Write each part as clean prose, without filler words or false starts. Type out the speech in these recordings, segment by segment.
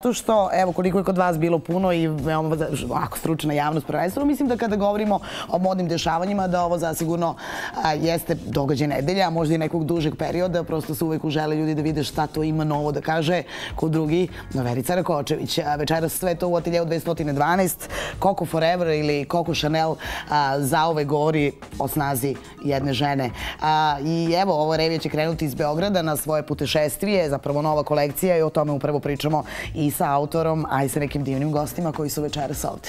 Zato što, evo, koliko je kod vas bilo puno i veoma stručna javnost prvenstveno, mislim da kada govorimo o modnim dešavanjima, da ovo zasigurno jeste događaj nedelja, a možda i nekog dužeg perioda, prosto se uvek užele ljudi da vide šta to ima novo da kaže ko drugi, no Verica Rakočević. Večeras sve to u ateljeu 212, Coco Forever ili Coco Chanel zauvek govori o snazi jedne žene. I evo, ovo revija će krenuti iz Beograda na svoje putešestvije, zapravo nova kolekcija i o tome upravo pričamo i sa autorom, a i sa nekim divnim gostima koji su večeras ovde.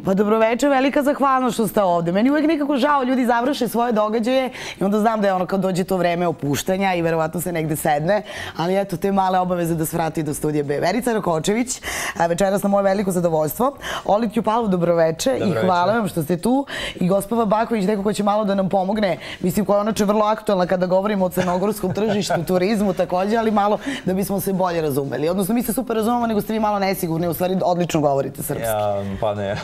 Pa dobroveče, velika zahvalnost što ste ovde. Meni uvek nekako žao, ljudi završe svoje događaje i onda znam da je ono kad dođe to vreme opuštanja i verovatno se negde sedne, ali eto, te male obaveze da svrati do studija B. Verica Rakočević, večeras na moje veliko zadovoljstvo. Olit Ćupalov, dobroveče i hvala vam što ste tu. I Gospava Baković, neko ko će malo da nam pomogne, mislim koja je onače vrlo aktualna kada govorimo o crnogorskom tržištu, turizmu takođe, ali malo da bismo se bolje razumeli. Odnosno, mi se super razumemo, nego ste vi malo nesigurni, u stvari odlično govorite srpski. Pa ne.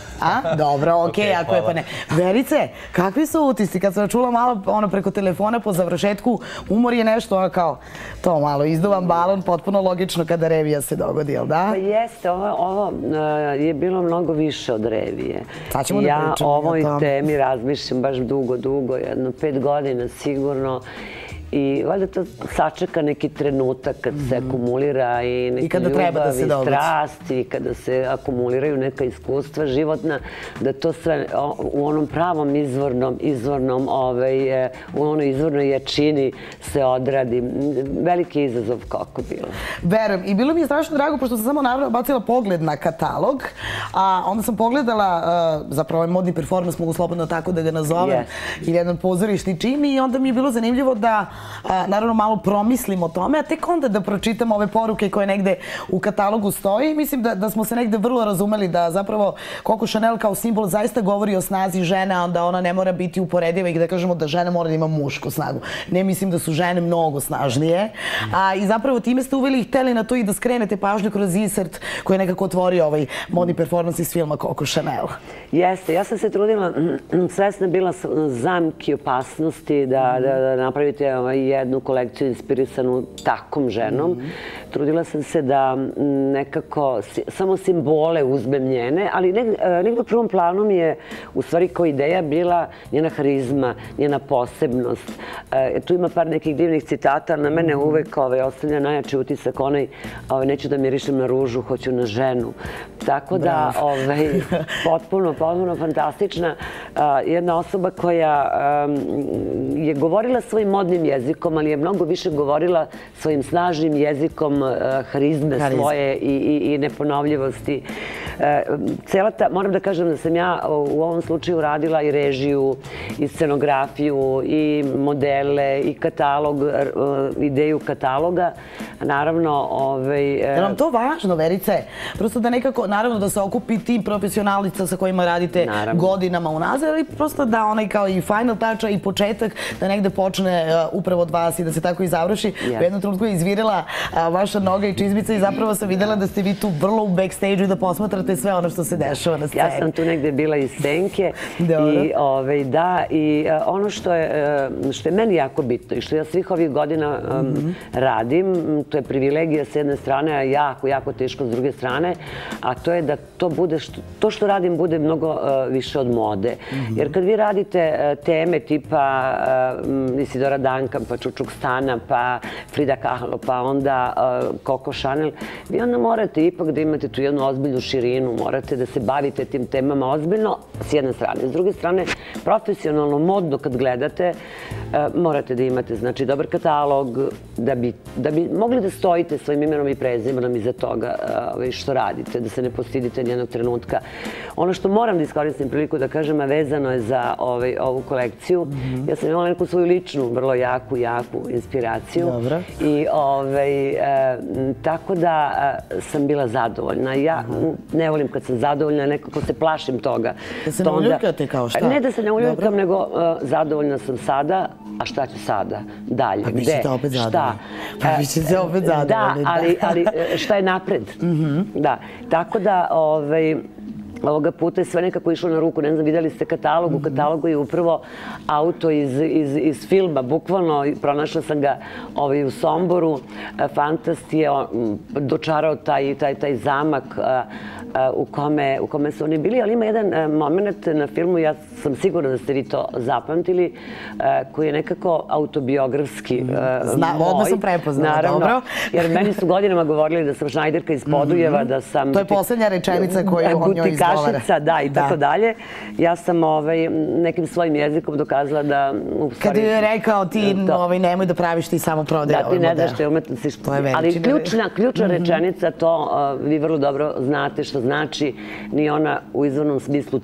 Dobro, okej, ako je pa ne. Verice, kakvi su utisci? Kad sam čula malo preko telefona po završetku, umor je nešto ono kao to malo, izduvan balon, potpuno logično kada revija se dogodi, jel da? Pa jeste, ovo je bilo mnogo više od revije. Sad ćemo da pričamo. Ja o ovoj temi razmišljam baš dugo, jedno 5 godina sigurno. I valjda to sačeka neki trenutak kad se akumulira i neka ljubav i strast i kada se akumuliraju neka iskustva životna, da to sve u onom pravom izvornom, u onoj izvornoj jačini se odradi. Veliki izazov kako bilo. Verujem. I bilo mi je strašno drago, pošto sam samo bacila pogled na katalog, a onda sam pogledala, zapravo ovaj modni performans, mogu slobodno tako da ga nazovem, ili jedan pozorišni čin, i onda mi je bilo zanimljivo da naravno malo promislim o tome, a tek onda da pročitam ove poruke koje negde u katalogu stoji. Mislim da smo se negde vrlo razumeli da zapravo Coco Chanel kao simbol zaista govori o snazi žene, a onda ona ne mora biti uporediva i da kažemo da žena mora da ima mušku snagu. Ne mislim da su žene mnogo snažnije. I zapravo time ste uveli i hteli na to i da skrenete pažnju kroz insert koji je nekako otvorio ovaj modni performans iz filma Coco Chanel. Jeste, ja sam se trudila, svesna bila zamki opasnosti da napravite jednu kolekciju inspirisanu takvom ženom. Trudila sam se da nekako samo simbole uzmem njene, ali negdje u prvom planu mi je u stvari kao ideja bila njena harizma, njena posebnost. Tu ima par nekih divnih citata, na mene uvek ostavlja najjači utisak onaj neću da mirišem na ružu, hoću na ženu. Tako da, potpuno fantastična. Jedna osoba koja je govorila svojim modnim jezikom, ali je mnogo više govorila svojim snažnim jezikom harizme svoje i neponovljivosti. Moram da kažem da sam ja u ovom slučaju radila i režiju, i scenografiju, i modele, i katalog, ideju kataloga. Naravno, je vam to važno, Verice? Prosto da nekako, naravno da se okupi tim profesionalica sa kojima radite godinama unazad, ali prosto da onaj kao i final touch i početak da negde počne upravo od vas i da se tako i završi. U jednom trenutku je izvirila vaša noga i čizmica i zapravo sam videla da ste vi tu vrlo u backstage-u i da posmatrate sve ono što se dešava na sceni. Ja sam tu negde bila iz senke i ono što je meni jako bitno i što ja svih ovih godina radim, to je privilegija s jedne strane, a jako teško s druge strane, a to je da to što radim bude mnogo više od mode. Jer kad vi radite teme tipa Isidora Duncan, pa Čučuk Stana, pa Frida Kahlo, pa onda Coco Chanel, vi onda morate ipak da imate tu jednu ozbiljnu širinu, morate da se bavite tim temama ozbiljno, s jedne strane. S druge strane, profesionalno, modno kad gledate, morate da imate dobar katalog, da bi mogli da stojite svojim imenom i prezimenom iza toga što radite, da se ne postidite nijednog trenutka. Ono što moram da iskoristim priliku da kažem, a vezano je za ovu kolekciju, ja sam imala neku svoju ličnu, vrlo jaku inspiraciju. I tako da sam bila zadovoljna. Ja ne volim kad sam zadovoljna, nekako se plašim toga. Da se ne uljuljkate kao šta? Ne da se ne uljuljkam, nego zadovoljna sam sada, a šta ću sada? Dalje, gde? Pa vi ćete opet zadovoljni. Pa vi ćete opet zadovoljni. Da, ali šta je napred? Da, tako da ovoga puta je sve nekako išlo na ruku. Ne znam, vidjeli ste katalog. U katalogu je upravo auto iz filma. Bukvalno pronašla sam ga u Somboru. Fantast je dočarao taj zamak u kome su oni bili. Ali ima jedan moment na filmu, ja sam sigurna da ste vi to zapamtili, koji je nekako autobiografski moj. Odmah sam prepoznala, dobro. Jer meni su godinama govorili da sam Šnajderka iz Podujeva, da sam... To je posljednja rečenica koju on njoj izgovara. Kašica, da, i tako dalje. Ja sam nekim svojim jezikom dokazala da... Kad je rekao ti nemoj da praviš ti samo prodaje ovaj model. Da, ti ne daš te umetnosti. Ali ključna rečenica, to vi vrlo dobro znate što znači, ni ona u izvornom smislu